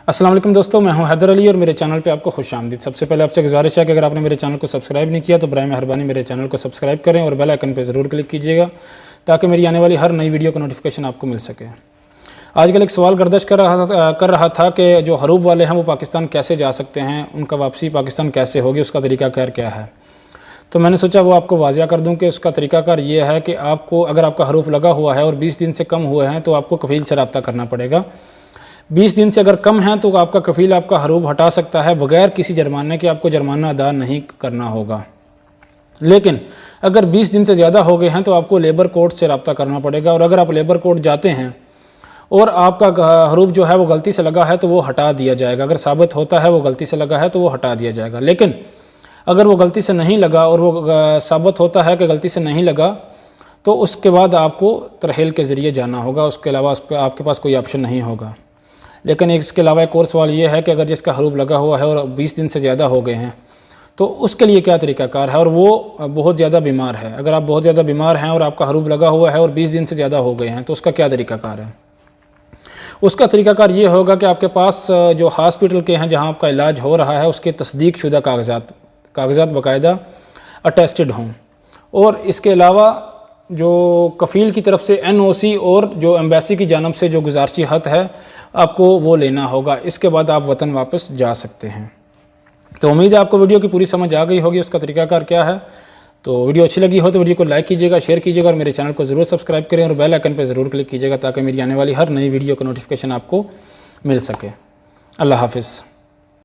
अस्सलाम वालेकुम दोस्तों, मैं हूं हैदर अली और मेरे चैनल पे आपको खुशामदीद। सबसे पहले आपसे गुजारिश है कि अगर आपने मेरे चैनल को सब्सक्राइब नहीं किया तो बराए मेहरबानी मेरे चैनल को सब्सक्राइब करें और बेल आइकन पे ज़रूर क्लिक कीजिएगा ताकि मेरी आने वाली हर नई वीडियो का नोटिफिकेशन आपको मिल सके। आजकल एक सवाल गर्दिश कर रहा था कि जो हरूब वाले हैं वो पाकिस्तान कैसे जा सकते हैं, उनका वापसी पाकिस्तान कैसे होगी, उसका तरीक़ाकार क्या है। तो मैंने सोचा वो आपको वाज़िया कर दूं कि उसका तरीक़ाकार ये है कि आपको अगर आपका हरूफ लगा हुआ है और 20 दिन से कम हुए हैं तो आपको कफ़ील से रब्ता करना पड़ेगा। 20 दिन से अगर कम है तो आपका कफ़ील आपका हरूफ हटा सकता है बग़ैर किसी जुर्माने के, आपको जुर्माना अदा नहीं करना होगा। लेकिन अगर 20 दिन से ज़्यादा हो गए हैं तो आपको लेबर कोर्ट से रब्ता करना पड़ेगा और अगर आप लेबर कोर्ट जाते हैं और आपका हरूफ जो है वो गलती से लगा है तो वो हटा दिया जाएगा। अगर साबित होता है वो गलती से लगा है तो वो हटा दिया जाएगा। लेकिन अगर वो गलती से नहीं लगा और वो साबित होता है कि गलती से नहीं लगा तो उसके बाद आपको तरहील के ज़रिए जाना होगा, उसके अलावा आपके पास कोई ऑप्शन नहीं होगा। लेकिन इसके अलावा एक और सवाल ये है कि अगर जिसका हरूफ लगा हुआ है और 20 दिन से ज़्यादा हो गए हैं तो उसके लिए क्या तरीक़ाकार है और वो बहुत ज़्यादा बीमार है। अगर आप बहुत ज़्यादा बीमार हैं और आपका हरूफ लगा हुआ है और 20 दिन से ज़्यादा हो गए हैं तो उसका क्या तरीक़ाकार है। उसका तरीक़ाकार ये होगा कि आपके पास जो हॉस्पिटल के हैं जहाँ आपका इलाज हो रहा है उसके तस्दीक शुदा कागज़ात बाकायदा अटेस्टेड हों और इसके अलावा जो कफ़ील की तरफ से NOC और जो एम्बेसी की जानब से जो गुजारिशी खत है आपको वो लेना होगा। इसके बाद आप वतन वापस जा सकते हैं। तो उम्मीद है आपको वीडियो की पूरी समझ आ गई होगी उसका तरीक़ाकार क्या है। तो वीडियो अच्छी लगी हो तो वीडियो को लाइक कीजिएगा, शेयर कीजिएगा और मेरे चैनल को ज़रूर सब्सक्राइब करें और बेल आइकन पर ज़रूर क्लिक कीजिएगा ताकि मेरी आने वाली हर नई वीडियो का नोटिफिकेशन आपको मिल सके। अल्लाह हाफ़िज़।